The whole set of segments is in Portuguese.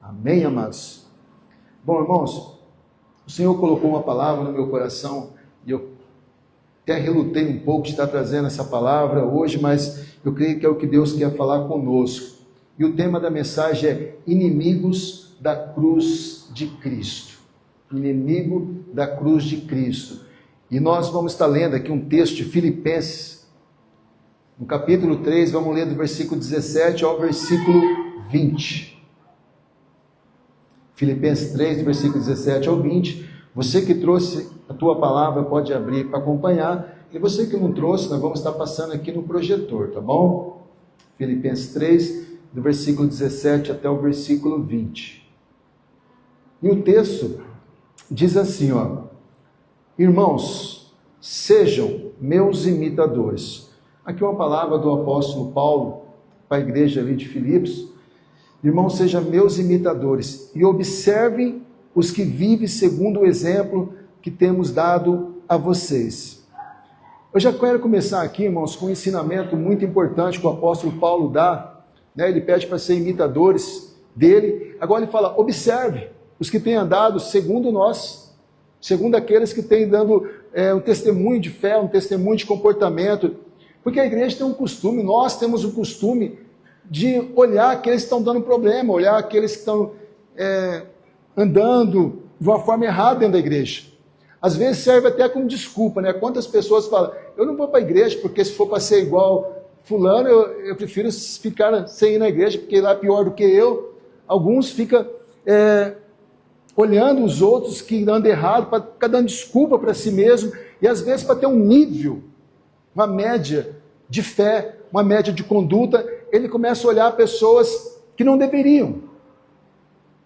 Amém, amados? Bom, irmãos, o Senhor colocou uma palavra no meu coração e eu até relutei um pouco de estar trazendo essa palavra hoje, mas eu creio que é o que Deus quer falar conosco. E o tema da mensagem é inimigos da cruz de Cristo. Inimigo da cruz de Cristo. E nós vamos estar lendo aqui um texto de Filipenses, no capítulo 3, vamos ler do versículo 17 ao versículo 20. Filipenses 3, do versículo 17 ao 20. Você que trouxe a tua palavra pode abrir para acompanhar. E você que não trouxe, nós vamos estar passando aqui no projetor, tá bom? Filipenses 3, do versículo 17 até o versículo 20. E o texto diz assim, ó: Irmãos, sejam meus imitadores. Aqui uma palavra do apóstolo Paulo para a igreja ali de Filipos. Irmãos, sejam meus imitadores e observem os que vivem segundo o exemplo que temos dado a vocês. Eu já quero começar aqui, irmãos, com um ensinamento muito importante que o apóstolo Paulo dá, né? Ele pede para ser imitadores dele. Agora ele fala, observe os que têm andado segundo nós, segundo aqueles que têm dando um testemunho de fé, um testemunho de comportamento, porque a igreja tem um costume, nós temos um costume de olhar aqueles que estão dando problema, olhar aqueles que estão andando de uma forma errada dentro da igreja. Às vezes serve até como desculpa, né? Quantas pessoas falam, eu não vou para a igreja porque se for para ser igual fulano, eu prefiro ficar sem ir na igreja porque lá é pior do que eu. Alguns ficam olhando os outros que andam errado, para ficar dando desculpa para si mesmo, e às vezes para ter um nível, uma média de fé, uma média de conduta, ele começa a olhar pessoas que não deveriam.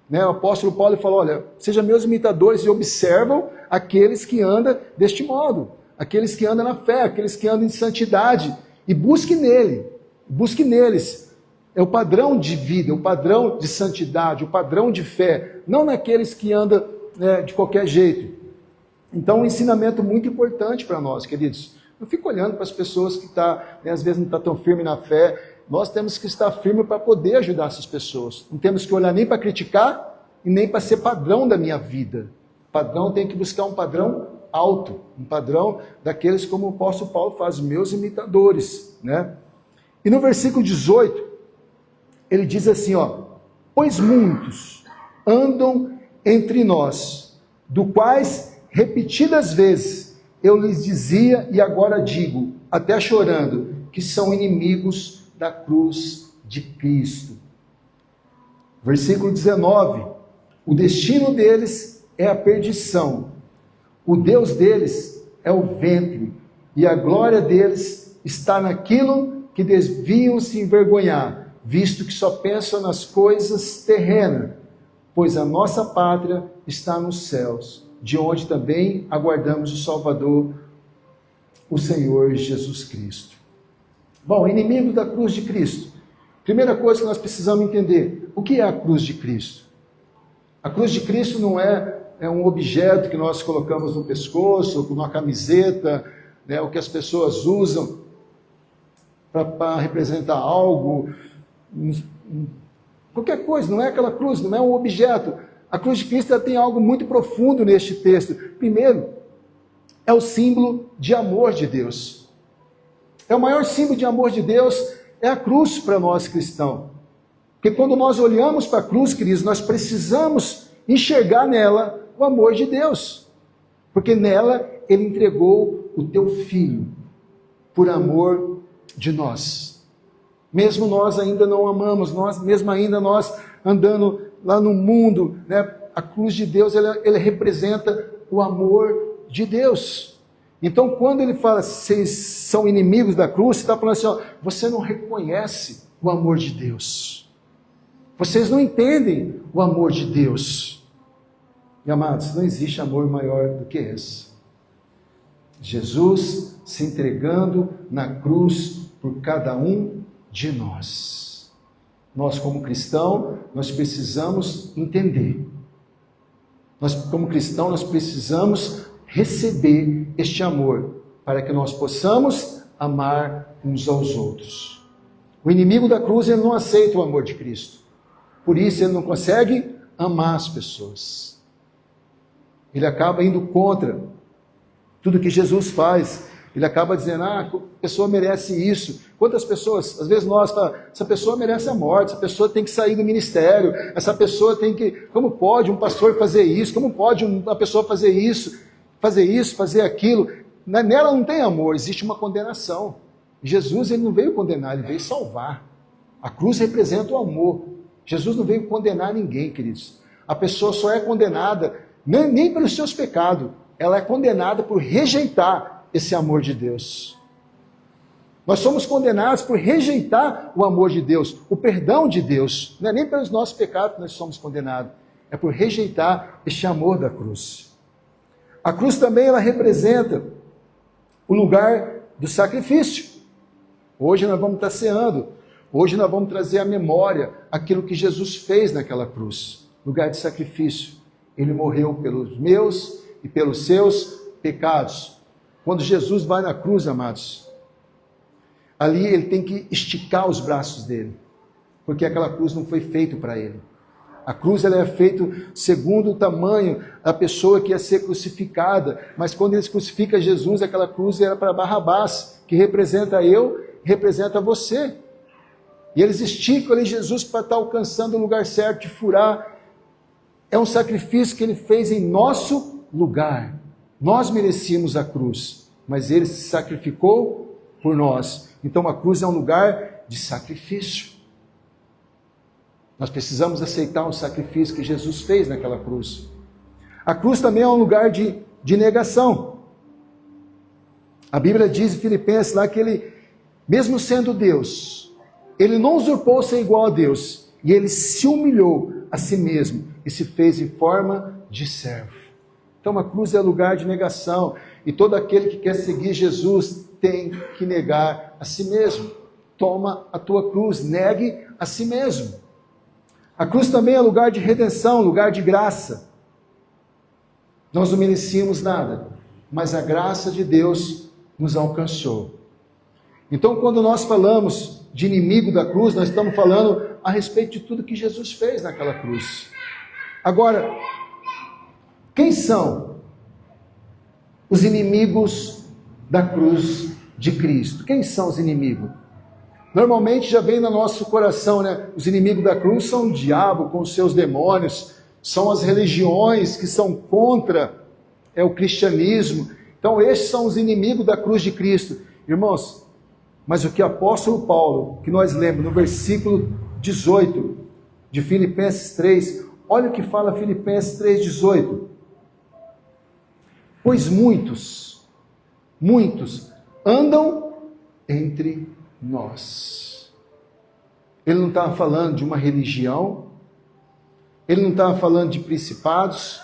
Né? O apóstolo Paulo falou, olha, sejam meus imitadores e observam aqueles que andam deste modo, aqueles que andam na fé, aqueles que andam em santidade, e busque neles. É o padrão de vida, o padrão de santidade, o padrão de fé, não naqueles que andam de qualquer jeito. Então, um ensinamento muito importante para nós, queridos. Não fico olhando para as pessoas que às vezes não estão tão firme na fé. Nós temos que estar firme para poder ajudar essas pessoas. Não temos que olhar nem para criticar e nem para ser padrão da minha vida. O padrão tem que buscar um padrão alto, um padrão daqueles como o apóstolo Paulo faz, meus imitadores, né? E no versículo 18, ele diz assim, ó, pois muitos andam entre nós, do quais repetidas vezes eu lhes dizia e agora digo, até chorando, que são inimigos da cruz de Cristo. Versículo 19, o destino deles é a perdição, o Deus deles é o ventre, e a glória deles está naquilo que desviam se envergonhar, visto que só pensam nas coisas terrenas, pois a nossa pátria está nos céus, de onde também aguardamos o Salvador, o Senhor Jesus Cristo. Bom, inimigo da cruz de Cristo. Primeira coisa que nós precisamos entender, o que é a cruz de Cristo? A cruz de Cristo não é um objeto que nós colocamos no pescoço, ou numa camiseta, né, o que as pessoas usam para representar algo, qualquer coisa, não é aquela cruz, não é um objeto. A cruz de Cristo tem algo muito profundo neste texto. Primeiro, é o símbolo de amor de Deus. É o maior símbolo de amor de Deus, é a cruz para nós cristãos. Porque quando nós olhamos para a cruz, queridos, nós precisamos enxergar nela o amor de Deus. Porque nela Ele entregou o teu Filho por amor de nós. Mesmo nós ainda não amamos, mesmo ainda nós andando lá no mundo, né? A cruz de Deus, ele representa o amor de Deus. Então, quando ele fala, vocês são inimigos da cruz, você está falando assim, ó, você não reconhece o amor de Deus. Vocês não entendem o amor de Deus. E amados, não existe amor maior do que esse. Jesus se entregando na cruz por cada um de nós. Nós, como cristão, nós precisamos entender. Nós, como cristão, nós precisamos receber este amor, para que nós possamos amar uns aos outros. O inimigo da cruz, ele não aceita o amor de Cristo. Por isso ele não consegue amar as pessoas. Ele acaba indo contra tudo que Jesus faz. Ele acaba dizendo, a pessoa merece isso. Quantas pessoas, às vezes nós falamos, essa pessoa merece a morte, essa pessoa tem que sair do ministério, essa pessoa tem que, como pode um pastor fazer isso, como pode uma pessoa fazer isso, fazer aquilo. Nela não tem amor, existe uma condenação. Jesus, ele não veio condenar, ele veio salvar. A cruz representa o amor. Jesus não veio condenar ninguém, queridos. A pessoa só é condenada, nem pelos seus pecados, ela é condenada por rejeitar esse amor de Deus. Nós somos condenados por rejeitar o amor de Deus, o perdão de Deus. Não é nem pelos nossos pecados que nós somos condenados, é por rejeitar este amor da cruz. A cruz também ela representa o lugar do sacrifício. Hoje nós vamos estar ceando, hoje nós vamos trazer à memória aquilo que Jesus fez naquela cruz, lugar de sacrifício. Ele morreu pelos meus e pelos seus pecados. Quando Jesus vai na cruz, amados, ali ele tem que esticar os braços dele, porque aquela cruz não foi feita para ele. A cruz ela é feita segundo o tamanho da pessoa que ia ser crucificada, mas quando eles crucificam Jesus, aquela cruz era para Barrabás, que representa eu, representa você. E eles esticam ali Jesus para estar alcançando o lugar certo de furar. É um sacrifício que ele fez em nosso lugar. Nós merecíamos a cruz, mas ele se sacrificou por nós. Então a cruz é um lugar de sacrifício. Nós precisamos aceitar o sacrifício que Jesus fez naquela cruz. A cruz também é um lugar de negação. A Bíblia diz em Filipenses lá que ele, mesmo sendo Deus, ele não usurpou ser igual a Deus, e ele se humilhou a si mesmo e se fez em forma de servo. Então a cruz é lugar de negação, e todo aquele que quer seguir Jesus tem que negar a si mesmo. Toma a tua cruz, negue a si mesmo. A cruz também é lugar de redenção, lugar de graça. Nós não merecíamos nada, mas a graça de Deus nos alcançou. Então quando nós falamos de inimigo da cruz, nós estamos falando a respeito de tudo que Jesus fez naquela cruz. Agora, quem são os inimigos da cruz de Cristo? Quem são os inimigos? Normalmente já vem no nosso coração, né? Os inimigos da cruz são o diabo com os seus demônios, são as religiões que são contra o cristianismo. Então esses são os inimigos da cruz de Cristo. Irmãos, mas o que o apóstolo Paulo, que nós lemos no versículo 18 de Filipenses 3, olha o que fala Filipenses 3,18. Pois muitos andam entre nós. Ele não estava falando de uma religião, ele não estava falando de principados,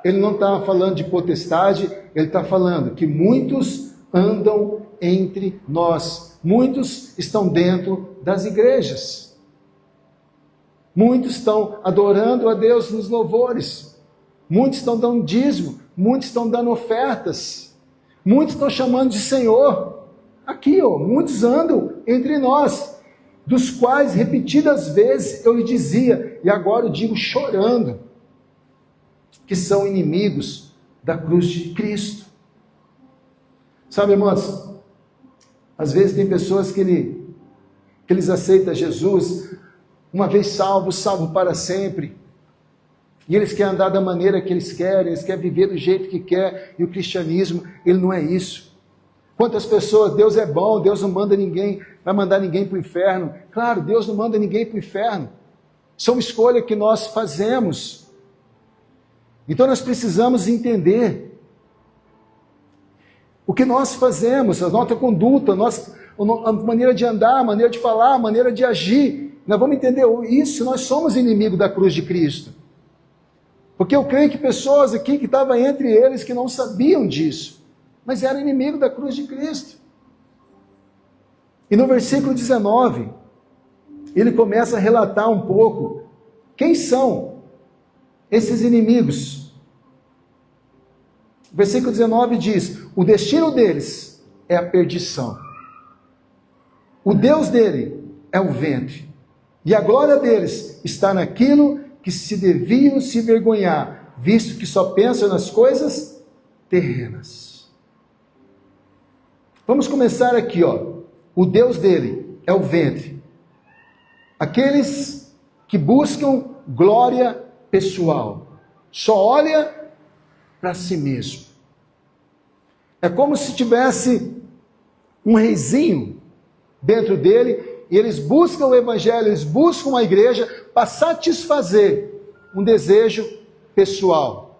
ele não estava falando de potestade, ele está falando que muitos andam entre nós. Muitos estão dentro das igrejas. Muitos estão adorando a Deus nos louvores. Muitos estão dando dízimo. Muitos estão dando ofertas. Muitos estão chamando de Senhor. Aqui, muitos andam entre nós, dos quais repetidas vezes eu lhe dizia, e agora eu digo chorando, que são inimigos da cruz de Cristo. Sabe, irmãos, às vezes tem pessoas que eles aceitam Jesus, uma vez salvo, salvo para sempre. E eles querem andar da maneira que eles querem viver do jeito que quer, e o cristianismo, ele não é isso. Quantas pessoas, Deus é bom, Deus não manda ninguém, vai mandar ninguém para o inferno. Claro, Deus não manda ninguém para o inferno. São escolhas que nós fazemos. Então nós precisamos entender o que nós fazemos, a nossa conduta, a maneira de andar, a maneira de falar, a maneira de agir. Nós vamos entender isso, nós somos inimigos da cruz de Cristo. Porque eu creio que pessoas aqui que estavam entre eles que não sabiam disso, mas eram inimigos da cruz de Cristo. E no versículo 19, ele começa a relatar um pouco quem são esses inimigos. O versículo 19 diz: o destino deles é a perdição. O Deus dele é o ventre, E a glória deles está naquilo que se deviam se envergonhar, visto que só pensam nas coisas terrenas. Vamos começar aqui, ó. O Deus dele é o ventre. Aqueles que buscam glória pessoal, só olha para si mesmo. É como se tivesse um reizinho dentro dele, e eles buscam o evangelho, eles buscam a igreja para satisfazer um desejo pessoal.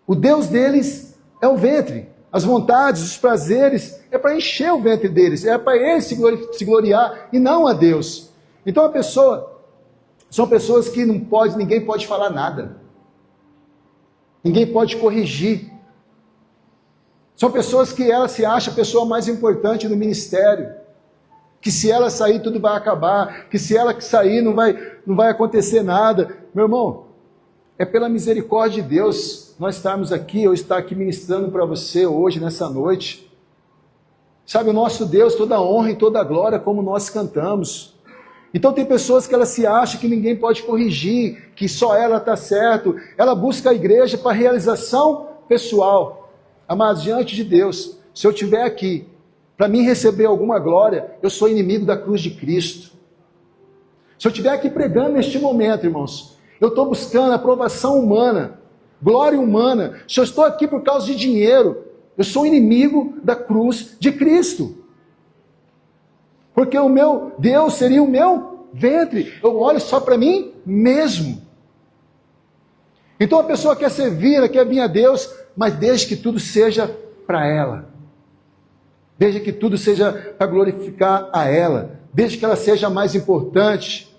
O Deus deles é o ventre. As vontades, os prazeres, é para encher o ventre deles, é para eles se gloriar e não a Deus. Então são pessoas que ninguém pode falar nada. Ninguém pode corrigir. São pessoas que ela se acha a pessoa mais importante no ministério. Que se ela sair tudo vai acabar. Que se ela sair não vai acontecer nada. Meu irmão, é pela misericórdia de Deus nós estarmos aqui, eu estar aqui ministrando para você hoje, nessa noite. Sabe, o nosso Deus, toda a honra e toda a glória, como nós cantamos. Então tem pessoas que ela se acha que ninguém pode corrigir, que só ela está certo. Ela busca a igreja para realização pessoal. Amados, diante de Deus, se eu estiver aqui, para mim receber alguma glória, eu sou inimigo da cruz de Cristo. Se eu estiver aqui pregando neste momento, irmãos, eu estou buscando aprovação humana, glória humana. Se eu estou aqui por causa de dinheiro, eu sou inimigo da cruz de Cristo. Porque o meu Deus seria o meu ventre. Eu olho só para mim mesmo. Então a pessoa quer servir, ela quer vir a Deus, mas desde que tudo seja para ela. Desde que tudo seja para glorificar a ela. Desde que ela seja mais importante.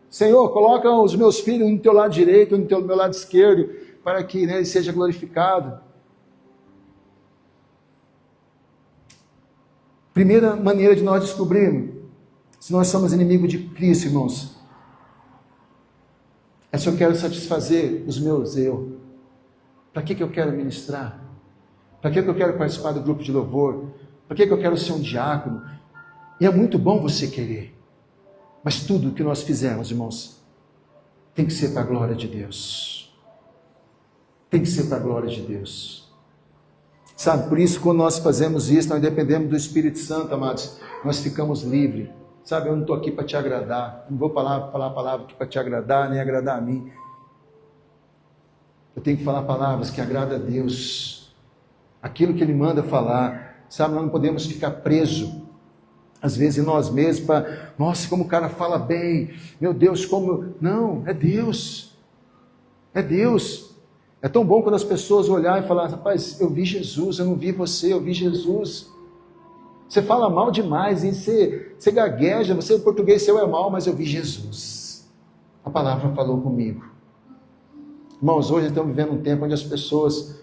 Senhor, coloca os meus filhos no teu lado direito, no meu lado esquerdo, para que ele seja glorificado. Primeira maneira de nós descobrirmos se nós somos inimigos de Cristo, irmãos, é se eu quero satisfazer os meus eu. Para que eu quero ministrar? Para que eu quero participar do grupo de louvor? Para que eu quero ser um diácono? E é muito bom você querer. Mas tudo que nós fizermos, irmãos, tem que ser para a glória de Deus. Tem que ser para a glória de Deus. Sabe, por isso quando nós fazemos isso, nós dependemos do Espírito Santo, amados, nós ficamos livres. Sabe, eu não estou aqui para te agradar, não vou falar a palavra aqui para te agradar, nem agradar a mim. Eu tenho que falar palavras que agradam a Deus. Aquilo que Ele manda falar. Sabe, nós não podemos ficar presos, às vezes, em nós mesmos, para, nossa, como o cara fala bem, meu Deus, como... Não, é Deus. É Deus. É tão bom quando as pessoas olharem e falarem, rapaz, eu vi Jesus, eu não vi você, eu vi Jesus. Você fala mal demais, hein? Você gagueja, o português seu é mal, mas eu vi Jesus. A palavra falou comigo. Irmãos, hoje estamos vivendo um tempo onde as pessoas,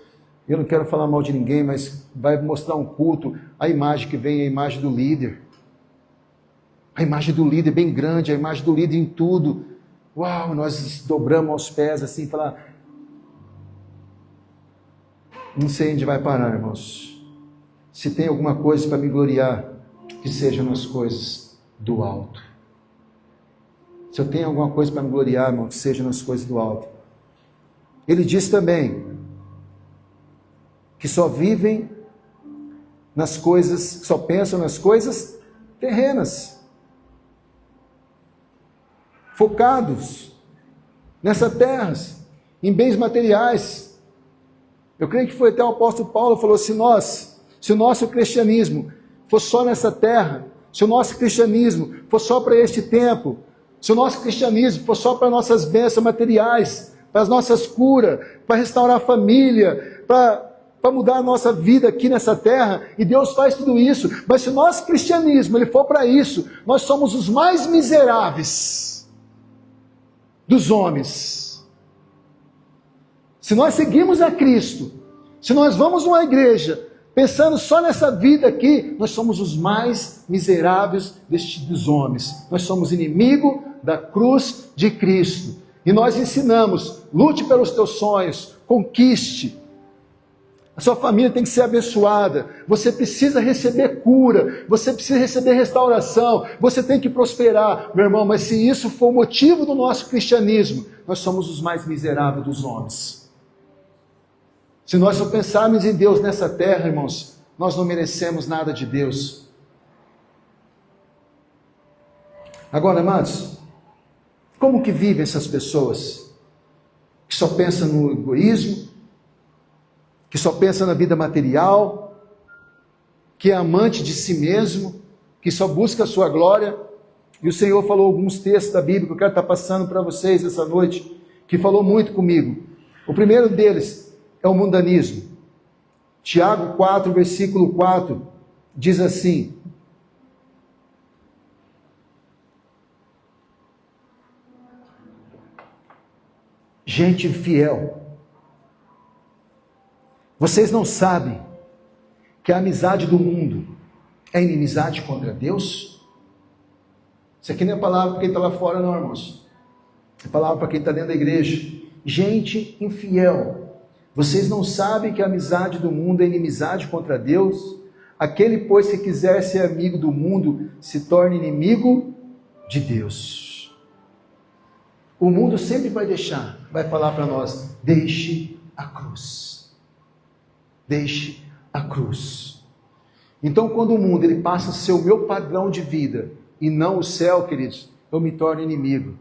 eu não quero falar mal de ninguém, mas vai mostrar um culto, a imagem que vem é a imagem do líder. A imagem do líder bem grande, a imagem do líder em tudo. Uau, nós dobramos aos pés assim, falar... Não sei onde vai parar, irmãos. Se tem alguma coisa para me gloriar, que seja nas coisas do alto. Se eu tenho alguma coisa para me gloriar, irmão, que seja nas coisas do alto. Ele diz também que só vivem nas coisas, só pensam nas coisas terrenas. Focados nessa terra, em bens materiais. Eu creio que foi até o apóstolo Paulo que falou assim, se o nosso cristianismo for só nessa terra, se o nosso cristianismo for só para este tempo, se o nosso cristianismo for só para nossas bênçãos materiais, para as nossas curas, para restaurar a família, para mudar a nossa vida aqui nessa terra, e Deus faz tudo isso, mas se o nosso cristianismo ele for para isso, nós somos os mais miseráveis dos homens. Se nós seguimos a Cristo, se nós vamos numa igreja, pensando só nessa vida aqui, nós somos os mais miseráveis dos homens. Nós somos inimigo da cruz de Cristo. E nós ensinamos, lute pelos teus sonhos, conquiste. A sua família tem que ser abençoada. Você precisa receber cura. Você precisa receber restauração. Você tem que prosperar. Meu irmão, mas se isso for o motivo do nosso cristianismo, nós somos os mais miseráveis dos homens. Se nós só pensarmos em Deus nessa terra, irmãos, nós não merecemos nada de Deus. Agora, amados, como que vivem essas pessoas que só pensam no egoísmo, que só pensa na vida material, que é amante de si mesmo, que só busca a sua glória? E o Senhor falou alguns textos da Bíblia que eu quero estar passando para vocês essa noite, que falou muito comigo. O primeiro deles é o mundanismo. Tiago 4, versículo 4, diz assim: gente infiel, vocês não sabem que a amizade do mundo é inimizade contra Deus? Isso aqui não é palavra para quem está lá fora, não, irmãos. É palavra para quem está dentro da igreja. Gente infiel, vocês não sabem que a amizade do mundo é inimizade contra Deus? Aquele, pois, que quiser ser amigo do mundo, se torne inimigo de Deus. O mundo sempre vai falar para nós: deixe a cruz. Deixe a cruz. Então, quando o mundo ele passa a ser o meu padrão de vida e não o céu, queridos, eu me torno inimigo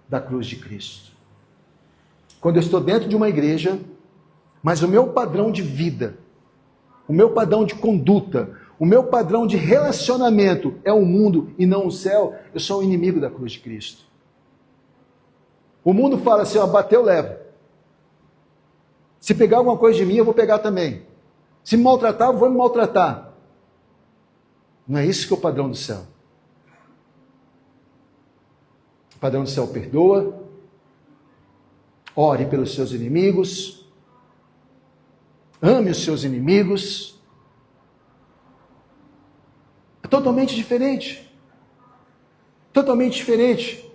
da cruz de Cristo. Quando eu estou dentro de uma igreja, mas o meu padrão de vida, o meu padrão de conduta, o meu padrão de relacionamento é o mundo e não o céu, eu sou um inimigo da cruz de Cristo. O mundo fala assim: ó, bateu, leva. Se pegar alguma coisa de mim, eu vou pegar também. Se me maltratar, eu vou me maltratar. Não é isso que é o padrão do céu. O padrão do céu perdoa, ore pelos seus inimigos, ame os seus inimigos. É totalmente diferente. Totalmente diferente.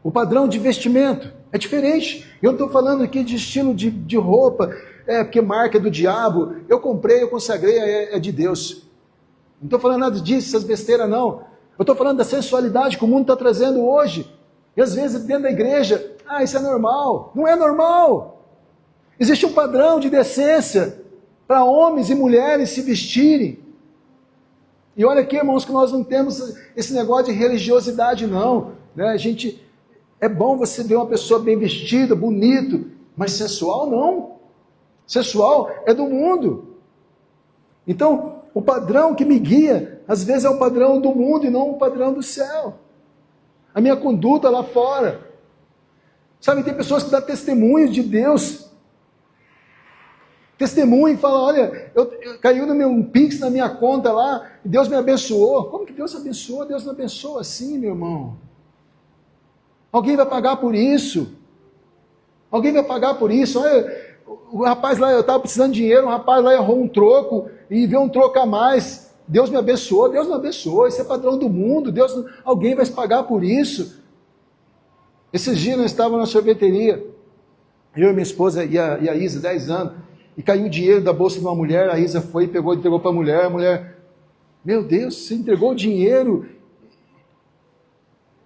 O padrão de vestimento é diferente. Eu não estou falando aqui de estilo de roupa, porque marca é do diabo. Eu comprei, eu consagrei, é de Deus. Não estou falando nada disso, essas besteiras não. Eu estou falando da sensualidade que o mundo está trazendo hoje. E às vezes dentro da igreja, isso é normal. Não é normal. Existe um padrão de decência para homens e mulheres se vestirem. E olha aqui, irmãos, que nós não temos esse negócio de religiosidade não. Né? É bom você ver uma pessoa bem vestida, bonito, mas sensual não. Sensual é do mundo. Então, o padrão que me guia, às vezes é o padrão do mundo e não o padrão do céu. A minha conduta lá fora. Sabe, tem pessoas que dão testemunho de Deus. Testemunho e falam: olha, eu caiu no meu Pix na minha conta lá, e Deus me abençoou. Como que Deus abençoa? Deus não abençoa assim, meu irmão. Alguém vai pagar por isso. Alguém vai pagar por isso. Olha, o rapaz lá, eu estava precisando de dinheiro, um rapaz lá errou um troco e veio um troco a mais. Deus me abençoou. Deus não abençoou. Isso é padrão do mundo. Alguém vai pagar por isso. Esses dias nós estávamos na sorveteria, eu e minha esposa e a Isa, 10 anos, e caiu o dinheiro da bolsa de uma mulher. A Isa foi e entregou para a mulher, meu Deus, você entregou o dinheiro?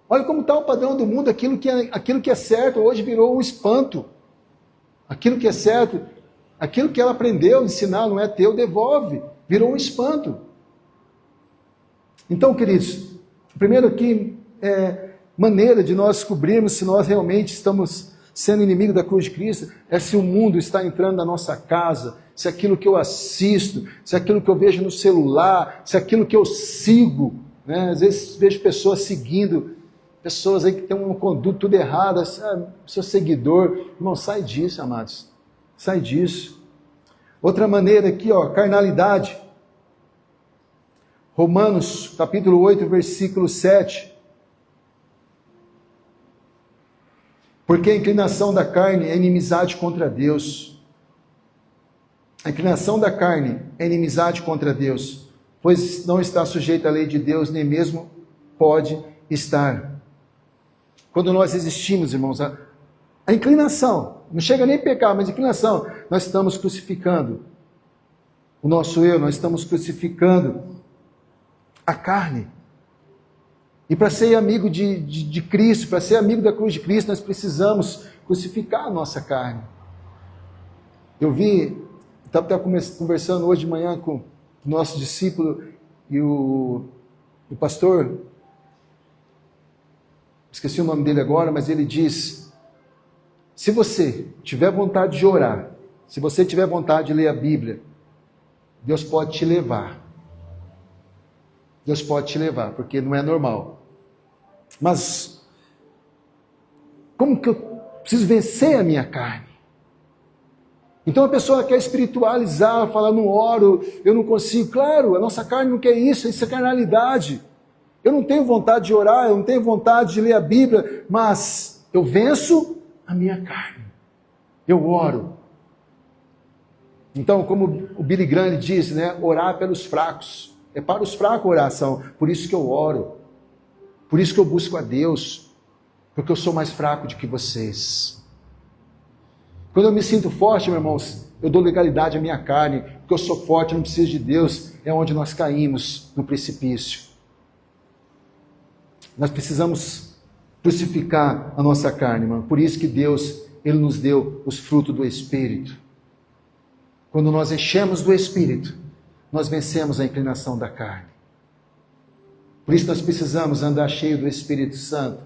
Olha como está o padrão do mundo. Aquilo que é certo hoje virou um espanto. Aquilo que é certo, aquilo que ela aprendeu a ensinar não é teu, devolve. Virou um espanto. Então, queridos, primeiro aqui maneira de nós descobrirmos se nós realmente estamos sendo inimigo da cruz de Cristo é se o mundo está entrando na nossa casa, se aquilo que eu assisto, se aquilo que eu vejo no celular, se aquilo que eu sigo, né? Às vezes vejo pessoas seguindo, pessoas aí que têm uma conduta tudo errada, seu seguidor. Irmão, sai disso, amados. Sai disso. Outra maneira aqui, carnalidade. Romanos, capítulo 8, versículo 7. Porque a inclinação da carne é inimizade contra Deus. A inclinação da carne é inimizade contra Deus, pois não está sujeita à lei de Deus, nem mesmo pode estar. Quando nós existimos, irmãos, a inclinação, não chega nem a pecar, mas a inclinação, nós estamos crucificando o nosso eu, nós estamos crucificando a carne. E para ser amigo de Cristo, para ser amigo da cruz de Cristo, nós precisamos crucificar a nossa carne. Eu estava conversando hoje de manhã com o nosso discípulo e o pastor, esqueci o nome dele agora, mas ele diz, se você tiver vontade de orar, se você tiver vontade de ler a Bíblia, Deus pode te levar. Deus pode te levar, porque não é normal. Mas, como que eu preciso vencer a minha carne? Então a pessoa quer espiritualizar, falar, não oro, eu não consigo. Claro, a nossa carne não quer isso é carnalidade. Eu não tenho vontade de orar, eu não tenho vontade de ler a Bíblia, mas eu venço a minha carne. Eu oro. Então, como o Billy Graham diz, né, orar pelos fracos. É para os fracos a oração. Por isso que eu oro. Por isso que eu busco a Deus. Porque eu sou mais fraco do que vocês. Quando eu me sinto forte, meus irmãos, eu dou legalidade à minha carne. Porque eu sou forte, eu não preciso de Deus. É onde nós caímos no precipício. Nós precisamos crucificar a nossa carne, irmão. Por isso que Deus, Ele nos deu os frutos do Espírito. Quando nós enchemos do Espírito, nós vencemos a inclinação da carne. Por isso nós precisamos andar cheio do Espírito Santo.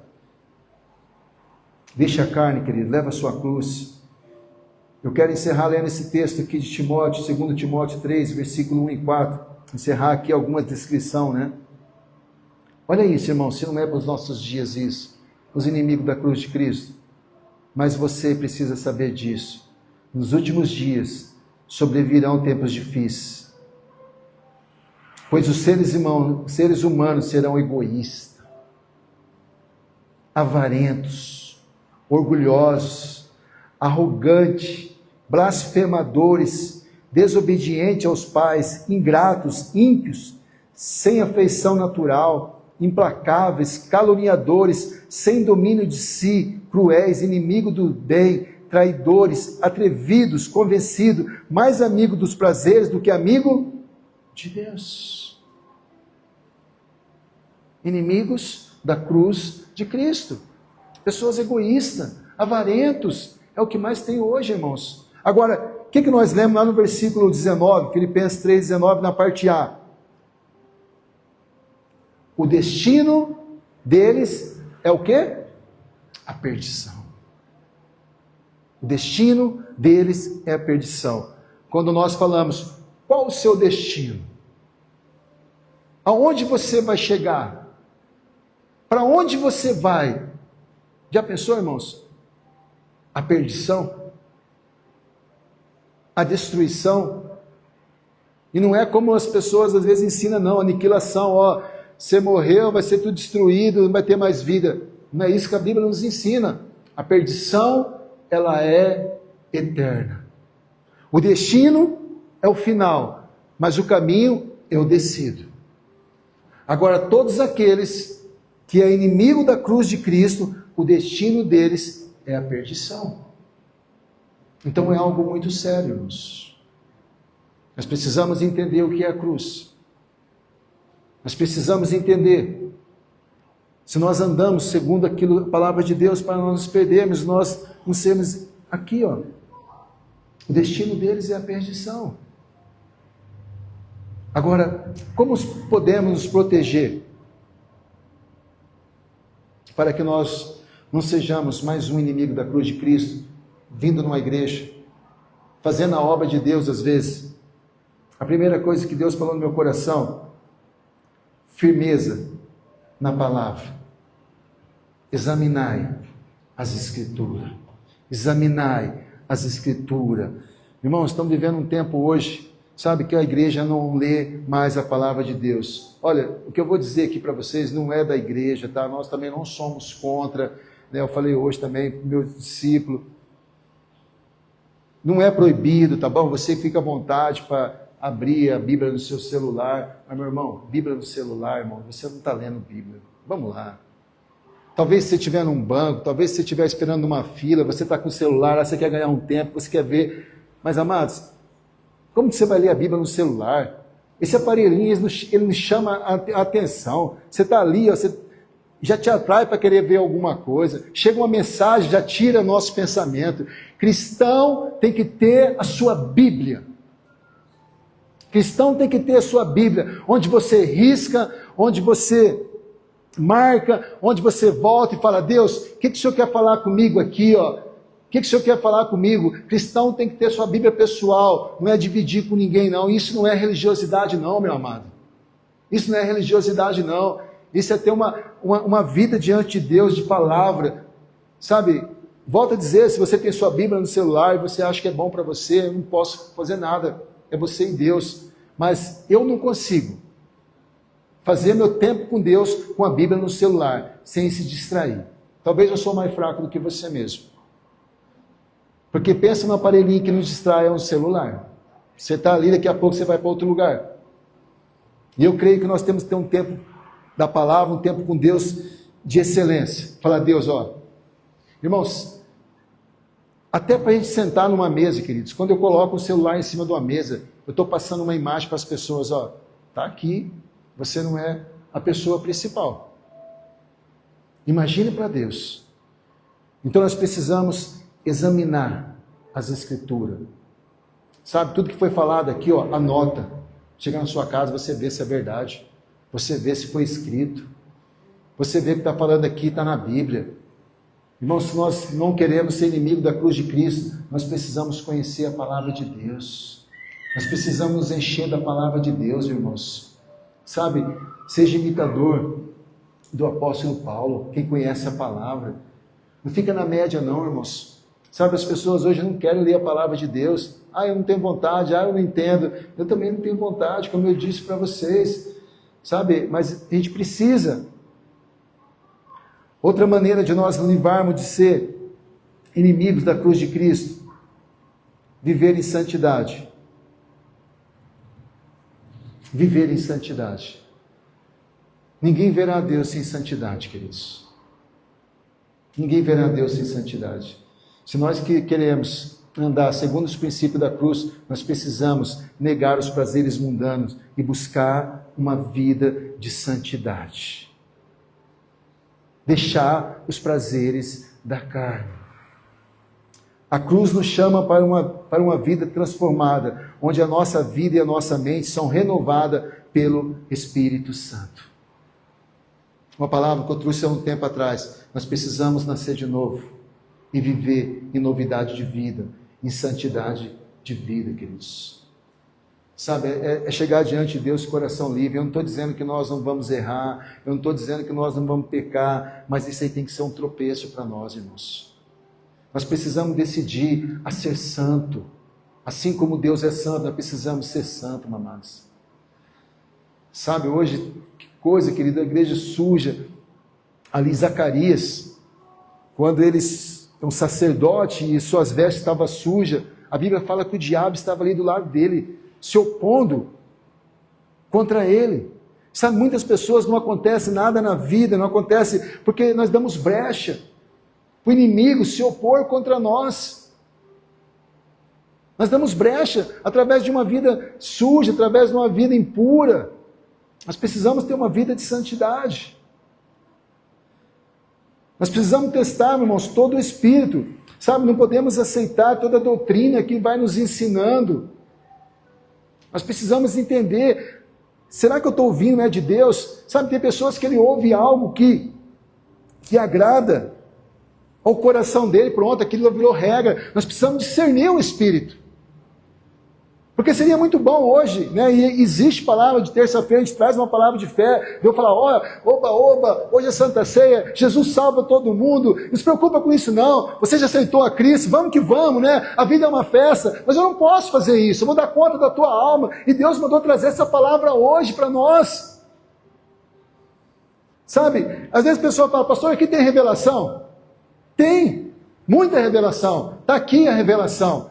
Deixa a carne, querido, leva a sua cruz. Eu quero encerrar lendo esse texto aqui de Timóteo, 2 Timóteo 3, versículo 1 e 4. Encerrar aqui alguma descrição, né? Olha isso, irmão, se não é para os nossos dias isso, os inimigos da cruz de Cristo. Mas você precisa saber disso. Nos últimos dias sobrevirão tempos difíceis. Pois os seres humanos serão egoístas, avarentos, orgulhosos, arrogantes, blasfemadores, desobedientes aos pais, ingratos, ímpios, sem afeição natural, implacáveis, caluniadores, sem domínio de si, cruéis, inimigos do bem, traidores, atrevidos, convencidos, mais amigo dos prazeres do que amigo de Deus. Inimigos da cruz de Cristo. Pessoas egoístas, avarentos, é o que mais tem hoje, irmãos. Agora, o que nós lemos lá no versículo 19, Filipenses 3,19, na parte A? O destino deles é o quê? A perdição. O destino deles é a perdição. Quando nós falamos, qual o seu destino? Aonde você vai chegar? Para onde você vai? Já pensou, irmãos? A perdição? A destruição? E não é como as pessoas às vezes ensinam, não, aniquilação, ó, você morreu, vai ser tudo destruído, não vai ter mais vida. Não é isso que a Bíblia nos ensina. A perdição, ela é eterna. O destino é o final, mas o caminho é o descido. Agora, todos aqueles que é inimigo da cruz de Cristo, o destino deles é a perdição. Então é algo muito sério, irmãos. Nós precisamos entender o que é a cruz. Nós precisamos entender. Se nós andamos segundo aquilo, a palavra de Deus, para não nos perdermos, nós não sermos aqui, ó. O destino deles é a perdição. Agora, como podemos nos proteger para que nós não sejamos mais um inimigo da cruz de Cristo, vindo numa igreja, fazendo a obra de Deus às vezes? A primeira coisa que Deus falou no meu coração, firmeza na palavra. Examinai as Escrituras. Examinai as Escrituras. Irmãos, estamos vivendo um tempo hoje, sabe, que a igreja não lê mais a palavra de Deus. Olha, o que eu vou dizer aqui para vocês não é da igreja, tá? Nós também não somos contra, né? Eu falei hoje também para o meu discípulo. Não é proibido, tá bom? Você fica à vontade para abrir a Bíblia no seu celular. Mas, meu irmão, Bíblia no celular, irmão, você não está lendo Bíblia. Vamos lá. Talvez você estiver num banco, talvez você estiver esperando numa fila, você está com o celular, você quer ganhar um tempo, você quer ver. Mas, amados, Como que você vai ler a Bíblia no celular? Esse aparelhinho, ele não chama a atenção. Você está ali, ó, você já te atrai para querer ver alguma coisa. Chega uma mensagem, já tira nosso pensamento. Cristão tem que ter a sua Bíblia. Cristão tem que ter a sua Bíblia, onde você risca, onde você marca, onde você volta e fala, Deus, o que o Senhor quer falar comigo aqui, ó? O que o Senhor quer falar comigo? Cristão tem que ter sua Bíblia pessoal, não é dividir com ninguém, não. Isso não é religiosidade, não, meu amado. Isso não é religiosidade, não. Isso é ter uma vida diante de Deus, de palavra. Sabe, volto a dizer, se você tem sua Bíblia no celular e você acha que é bom para você, eu não posso fazer nada. É você e Deus. Mas eu não consigo fazer meu tempo com Deus com a Bíblia no celular, sem se distrair. Talvez eu sou mais fraco do que você mesmo. Porque pensa no aparelhinho que nos distrai, é um celular. Você está ali, daqui a pouco você vai para outro lugar. E eu creio que nós temos que ter um tempo da palavra, um tempo com Deus de excelência. Falar, Deus, ó. Irmãos, até para a gente sentar numa mesa, queridos, quando eu coloco o celular em cima de uma mesa, eu estou passando uma imagem para as pessoas, ó. Está aqui, você não é a pessoa principal. Imagine para Deus. Então nós precisamos examinar as Escrituras. Sabe, tudo que foi falado aqui, ó, anota. Chegar na sua casa, você vê se é verdade. Você vê se foi escrito. Você vê o que está falando aqui, está na Bíblia. Irmãos, se nós não queremos ser inimigo da cruz de Cristo, nós precisamos conhecer a palavra de Deus. Nós precisamos nos encher da palavra de Deus, irmãos. Sabe, seja imitador do apóstolo Paulo, quem conhece a palavra. Não fica na média não, irmãos. Sabe, as pessoas hoje não querem ler a palavra de Deus. Ah, eu não tenho vontade, ah, eu não entendo. Eu também não tenho vontade, como eu disse para vocês. Sabe, mas a gente precisa. Outra maneira de nós livrarmos de ser inimigos da cruz de Cristo, viver em santidade. Viver em santidade. Ninguém verá a Deus sem santidade, queridos. Ninguém verá a Deus sem santidade. Se nós que queremos andar segundo os princípios da cruz, nós precisamos negar os prazeres mundanos e buscar uma vida de santidade. Deixar os prazeres da carne. A cruz nos chama para uma vida transformada, onde a nossa vida e a nossa mente são renovadas pelo Espírito Santo. Uma palavra que eu trouxe há um tempo atrás. Nós precisamos nascer de novo e viver em novidade de vida, em santidade de vida, queridos. Sabe, é chegar diante de Deus com o coração livre. Eu não estou dizendo que nós não vamos errar, eu não estou dizendo que nós não vamos pecar, mas isso aí tem que ser um tropeço para nós, irmãos. Nós precisamos decidir a ser santo. Assim como Deus é santo, nós precisamos ser santos, amados. Sabe, hoje, que coisa, querida, a igreja suja. Ali Zacarias, quando eles, um sacerdote e suas vestes estavam sujas, a Bíblia fala que o diabo estava ali do lado dele, se opondo contra ele. Sabe, muitas pessoas não acontece nada na vida, não acontece porque nós damos brecha. O inimigo se opor contra nós. Nós damos brecha através de uma vida suja, através de uma vida impura. Nós precisamos ter uma vida de santidade. Nós precisamos testar, meus irmãos, todo o Espírito. Sabe, não podemos aceitar toda a doutrina que vai nos ensinando. Nós precisamos entender, será que eu estou ouvindo, não é de Deus? Sabe, tem pessoas que ele ouve algo que agrada ao coração dele, pronto, aquilo virou regra. Nós precisamos discernir o Espírito. Porque seria muito bom hoje, né? E existe palavra de terça-feira, a gente traz uma palavra de fé, eu falar, oba, hoje é Santa Ceia, Jesus salva todo mundo, não se preocupa com isso não, você já aceitou a Cristo, vamos que vamos, né? A vida é uma festa, mas eu não posso fazer isso, eu vou dar conta da tua alma, e Deus mandou trazer essa palavra hoje para nós. Sabe, às vezes a pessoa fala, pastor, aqui tem revelação? Tem, muita revelação, está aqui a revelação.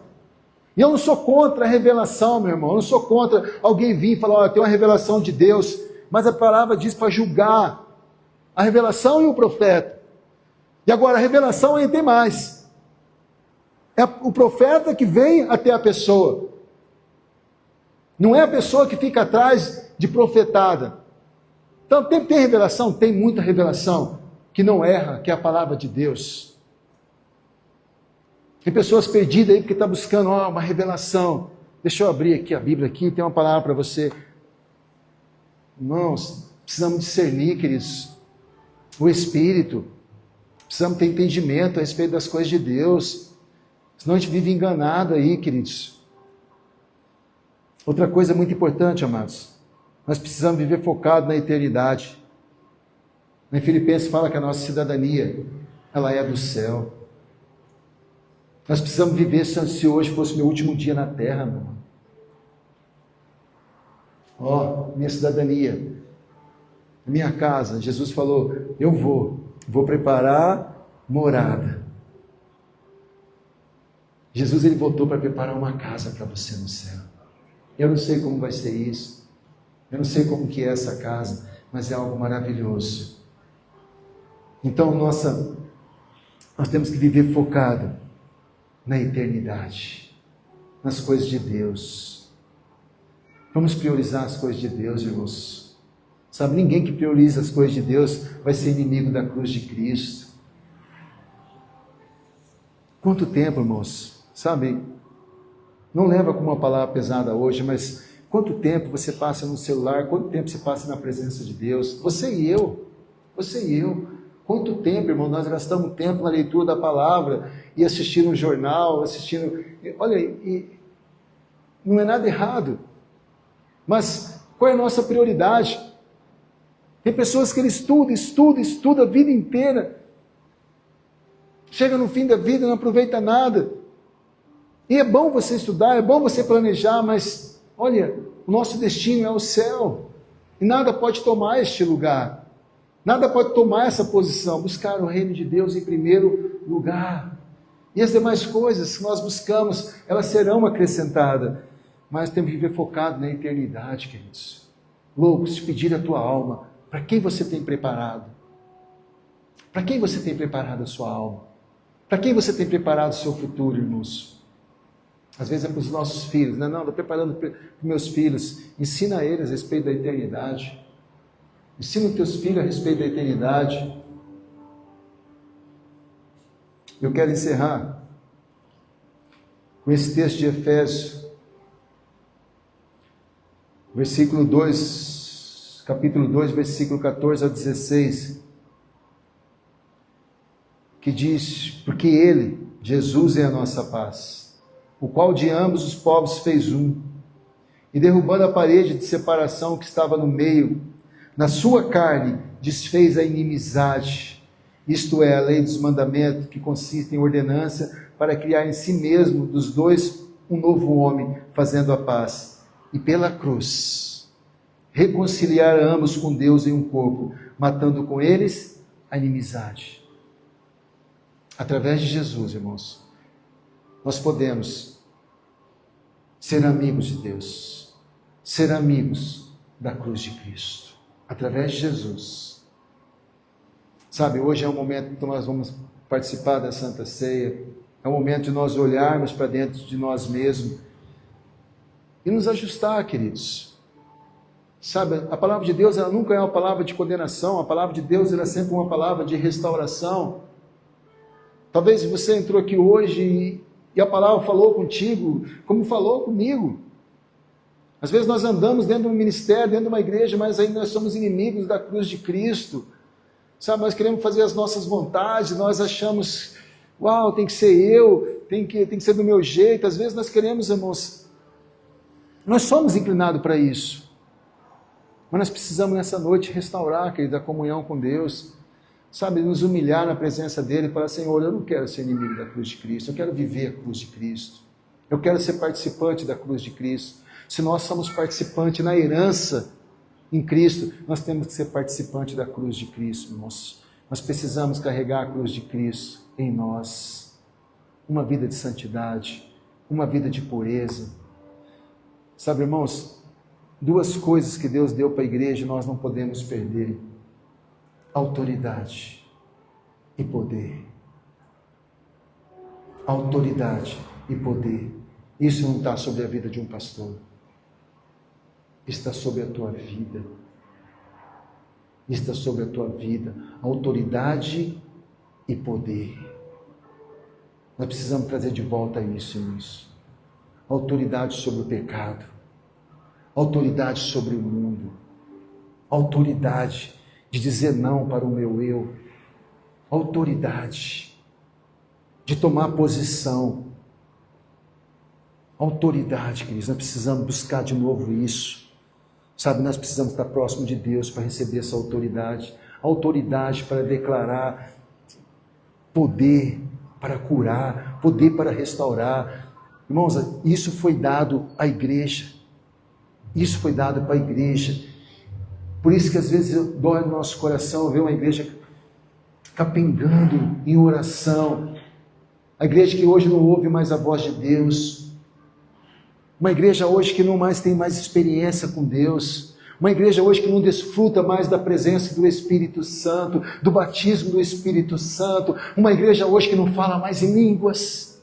E eu não sou contra a revelação, meu irmão, eu não sou contra alguém vir e falar, olha, tem uma revelação de Deus, mas a palavra diz para julgar a revelação e o profeta. E agora a revelação ainda tem mais. É o profeta que vem até a pessoa. Não é a pessoa que fica atrás de profetada. Então, tem revelação? Tem muita revelação que não erra, que é a palavra de Deus. Tem pessoas perdidas aí porque estão buscando uma revelação. Deixa eu abrir aqui a Bíblia, aqui tem uma palavra para você. Irmãos, precisamos discernir, queridos, o Espírito. Precisamos ter entendimento a respeito das coisas de Deus. Senão a gente vive enganado aí, queridos. Outra coisa muito importante, amados. Nós precisamos viver focado na eternidade. Em Filipenses fala que a nossa cidadania, ela é do céu. Nós precisamos viver se hoje fosse meu último dia na terra, meu irmão. Minha cidadania, minha casa. Jesus falou, eu vou preparar morada. Jesus, ele voltou para preparar uma casa para você no céu. Eu não sei como vai ser isso. Eu não sei como que é essa casa, mas é algo maravilhoso. Então, nós temos que viver focado na eternidade, nas coisas de Deus. Vamos priorizar as coisas de Deus, irmãos. Sabe, ninguém que prioriza as coisas de Deus vai ser inimigo da cruz de Cristo. Quanto tempo, irmãos? Sabe, não leva como uma palavra pesada hoje, mas quanto tempo você passa no celular, quanto tempo você passa na presença de Deus? Você e eu. Quanto tempo, irmão, nós gastamos tempo na leitura da palavra e assistindo um jornal, Olha, e não é nada errado. Mas qual é a nossa prioridade? Tem pessoas que ele estuda a vida inteira. Chega no fim da vida e não aproveita nada. E é bom você estudar, é bom você planejar, mas, olha, o nosso destino é o céu. E nada pode tomar este lugar. Nada pode tomar essa posição. Buscar o reino de Deus em primeiro lugar. E as demais coisas que nós buscamos, elas serão acrescentadas. Mas temos que viver focado na eternidade, queridos. Loucos, te pedir a tua alma. Para quem você tem preparado? Para quem você tem preparado a sua alma? Para quem você tem preparado o seu futuro, irmãos? Às vezes é para os nossos filhos. Não, estou preparando para os meus filhos. Ensina a eles a respeito da eternidade. Ensina os teus filhos a respeito da eternidade. Eu quero encerrar com esse texto de Efésios, versículo 2, capítulo 2, versículo 14 a 16, que diz, porque Ele, Jesus, é a nossa paz, o qual de ambos os povos fez um, e derrubando a parede de separação que estava no meio, na sua carne desfez a inimizade, isto é, a lei dos mandamentos, que consiste em ordenança, para criar em si mesmo dos dois um novo homem, fazendo a paz, e pela cruz reconciliar ambos com Deus em um corpo, matando com eles a inimizade. Através de Jesus, irmãos, nós podemos ser amigos de Deus, ser amigos da cruz de Cristo, através de Jesus. Sabe, hoje é um momento que nós vamos participar da Santa Ceia, é um momento de nós olharmos para dentro de nós mesmos e nos ajustar, queridos. Sabe, a palavra de Deus, ela nunca é uma palavra de condenação, a palavra de Deus, ela é sempre uma palavra de restauração. Talvez você entrou aqui hoje e a palavra falou contigo, como falou comigo. Às vezes nós andamos dentro de um ministério, dentro de uma igreja, mas ainda nós somos inimigos da cruz de Cristo. Sabe, nós queremos fazer as nossas vontades, nós achamos, uau, tem que ser eu, tem que ser do meu jeito. Às vezes nós queremos, irmãos, nós somos inclinados para isso. Mas nós precisamos nessa noite restaurar, querido, a comunhão com Deus. Sabe, nos humilhar na presença dele e falar, Senhor, eu não quero ser inimigo da cruz de Cristo, eu quero viver a cruz de Cristo. Eu quero ser participante da cruz de Cristo. Se nós somos participantes na herança em Cristo, nós temos que ser participante da cruz de Cristo, irmãos. Nós precisamos carregar a cruz de Cristo em nós. Uma vida de santidade, uma vida de pureza. Sabe, irmãos, duas coisas que Deus deu para a igreja nós não podemos perder: autoridade e poder. Autoridade e poder. Isso não está sobre a vida de um pastor. está sobre a tua vida. Está sobre a tua vida autoridade e poder. Nós precisamos trazer de volta isso. Autoridade sobre o pecado, autoridade sobre o mundo, autoridade de dizer não para o meu eu, autoridade de tomar posição, autoridade, queridos. Nós precisamos buscar de novo isso. Sabe, nós precisamos estar próximo de Deus para receber essa autoridade. Autoridade para declarar, poder para curar, poder para restaurar. Irmãos, isso foi dado à igreja. Isso foi dado para a igreja. Por isso que às vezes dói no nosso coração ver uma igreja capengando em oração. A igreja que hoje não ouve mais a voz de Deus. Uma igreja hoje que não mais tem mais experiência com Deus. Uma igreja hoje que não desfruta mais da presença do Espírito Santo, do batismo do Espírito Santo. Uma igreja hoje que não fala mais em línguas.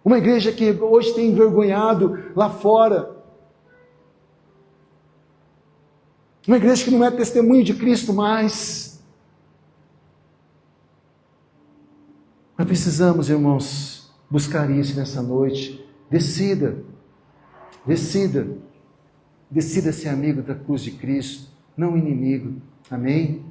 Uma igreja que hoje tem envergonhado lá fora. Uma igreja que não é testemunho de Cristo mais. Nós precisamos, irmãos, buscar isso nessa noite. Decida ser amigo da cruz de Cristo, não inimigo. Amém?